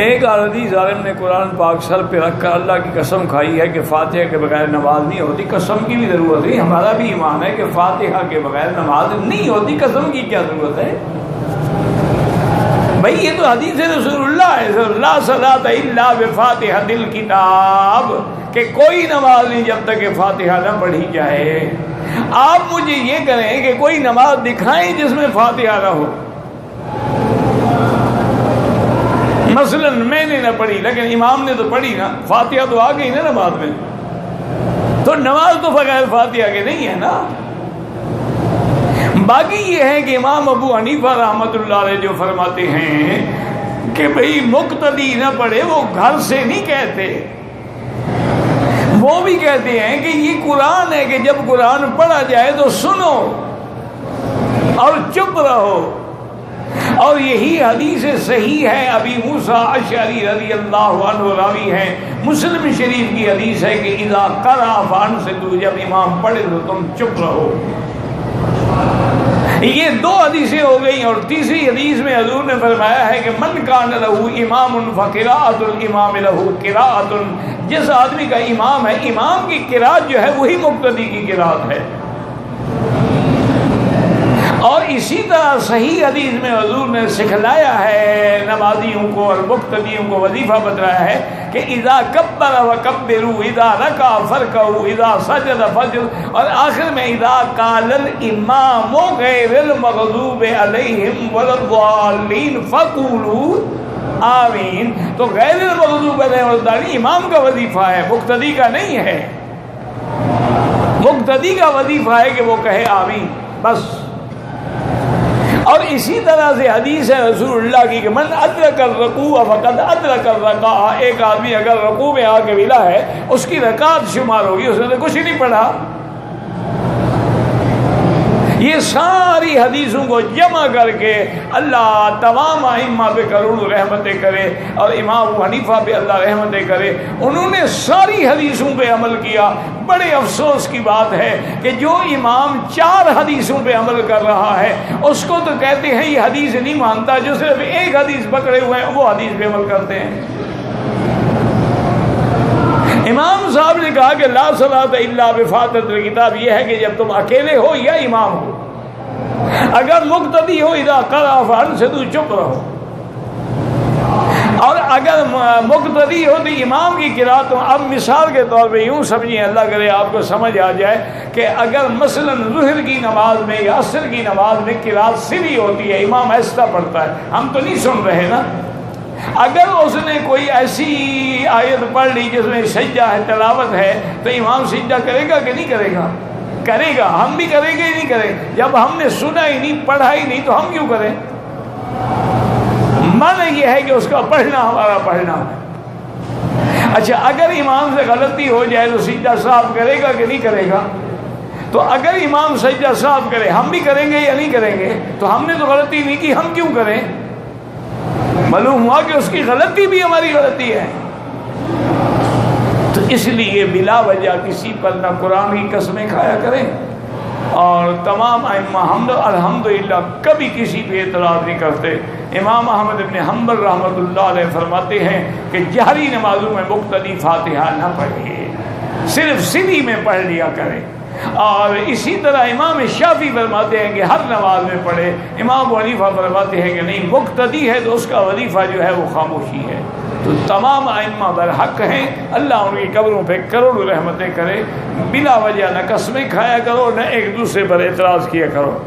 ایک عربی ظالم نے قرآن پاک سر پہ رکھ کر اللہ کی قسم کھائی ہے کہ فاتحہ کے بغیر نماز نہیں ہوتی۔ قسم کی بھی ضرورت نہیں، ہمارا بھی ایمان ہے کہ فاتحہ کے بغیر نماز نہیں ہوتی، قسم کی کیا ضرورت ہے بھائی؟ یہ تو حدیث رسول اللہ ہے، لا صلاۃ الا بفاتحۃ الکتاب، کہ کوئی نماز نہیں جب تک کہ فاتحہ نہ پڑھی جائے۔ آپ مجھے یہ کریں کہ کوئی نماز دکھائیں جس میں فاتحہ نہ ہو۔ مثلا میں نے نہ پڑھی لیکن امام نے تو پڑھی نا، فاتحہ تو آ گئی نا نماز میں، تو نماز تو بغیر فاتحہ کے نہیں ہے نا۔ باقی یہ ہے کہ امام ابو حنیفہ رحمۃ اللہ علیہ جو فرماتے ہیں کہ بھئی مقتدی نہ پڑھے، وہ گھر سے نہیں کہتے، وہ بھی کہتے ہیں کہ یہ قرآن ہے کہ جب قرآن پڑھا جائے تو سنو اور چپ رہو، اور یہی حدیث صحیح ہے۔ ابی موسیٰ اشعری رضی اللہ عنہ راوی ہے، مسلم شریف کی حدیث ہے کہ اذا قرأ فانصتوا، جب امام پڑھے تو تم چپ رہو۔ یہ دو حدیثیں ہو گئیں، اور تیسری حدیث میں حضور نے فرمایا ہے کہ من کان لہ امام فقراءۃ الامام لہ قراءۃ، جس آدمی کا امام ہے، امام کی قراءت جو ہے وہی مقتدی کی قراءت ہے۔ اور اسی طرح صحیح حدیث میں حضور نے سکھلایا ہے نمازیوں کو اور مقتدیوں کو، وظیفہ بتلایا ہے کہ اذا کبر وکبروا، اذا رکع فرکعوا، اذا سجد فسجدوا، اور آخر میں اذا قال الامام غیر المغضوب علیہم ولا الضالین فقولوا آمین۔ تو غیر المغضوب علیہم ولا الضالین امام کا وظیفہ ہے، مقتدی کا نہیں ہے۔ مقتدی کا وظیفہ ہے کہ وہ کہے آمین بس۔ اور اسی طرح سے حدیث ہے رسول اللہ کی کہ من ادرک الرکوع فقد ادرک الرکعہ، ایک آدمی اگر رکوع میں آ کے ملا ہے اس کی رکعت شمار ہوگی، اس نے کچھ ہی نہیں پڑھا۔ یہ ساری حدیثوں کو جمع کر کے اللہ تمام ائمہ پہ کروڑوں رحمتیں کرے، اور امام ابو حنیفہ پہ اللہ رحمتیں کرے، انہوں نے ساری حدیثوں پہ عمل کیا۔ بڑے افسوس کی بات ہے کہ جو امام 4 حدیثوں پہ عمل کر رہا ہے اس کو تو کہتے ہیں یہ حدیث نہیں مانتا، جو صرف ایک حدیث پکڑے ہوئے ہیں وہ حدیث پہ عمل کرتے ہیں۔ امام صاحب نے کہا کہ لا صلاۃ الا بفاتحۃ الکتاب، یہ ہے کہ جب تم اکیلے ہو یا امام ہو، اگر مقتدی ہو اذا قرأ فانصتوا، چپ رہو، اور اگر مقتدی ہو تو امام کی قرأت۔ اب مثال کے طور پہ یوں سمجھیں، اللہ کرے آپ کو سمجھ آ جائے کہ اگر مثلا ظہر کی نماز میں یا عصر کی نماز میں قرأت سری ہوتی ہے، امام ایسا پڑھتا ہے، ہم تو نہیں سن رہے نا، اگر اس نے کوئی ایسی آیت پڑھ لی جس میں سجدہ ہے، تلاوت ہے، تو امام سجدہ کرے گا کہ نہیں کرے گا؟ کرے گا۔ ہم بھی کریں گے ہی نہیں کریں گے؟ جب ہم نے سنا ہی نہیں، پڑھا ہی نہیں، تو ہم کیوں کریں؟ معنی یہ ہے کہ اس کا پڑھنا ہمارا پڑھنا ہے۔ اچھا، اگر امام سے غلطی ہو جائے تو سجدہ صاف کرے گا کہ نہیں کرے گا؟ تو اگر امام سجدہ صاف کرے، ہم بھی کریں گے یا نہیں کریں گے؟ تو ہم نے تو غلطی نہیں کی، ہم کیوں کریں؟ معلوم ہوا کہ اس کی غلطی بھی ہماری غلطی ہے۔ تو اس لیے بلا وجہ کسی پر نہ قرآن کی قسمیں کھایا کریں، اور تمام ائمہ الحمدللہ کبھی کسی پہ اعتراض نہیں کرتے۔ امام احمد بن حنبل رحمۃ اللہ علیہ فرماتے ہیں کہ جہری نمازوں میں مقتدی فاتحہ نہ پڑھے، صرف سری میں پڑھ لیا کرے۔ اور اسی طرح امام شافعی فرماتے ہیں کہ ہر نماز میں پڑھے۔ امام ابو حنیفہ فرماتے ہیں کہ نہیں، مقتدی ہے تو اس کا وظیفہ جو ہے وہ خاموشی ہے۔ تو تمام ائمہ برحق ہیں، اللہ ان کی قبروں پہ کروڑوں رحمتیں کرے۔ بلا وجہ نہ قسمیں کھایا کرو، نہ ایک دوسرے پر اعتراض کیا کرو۔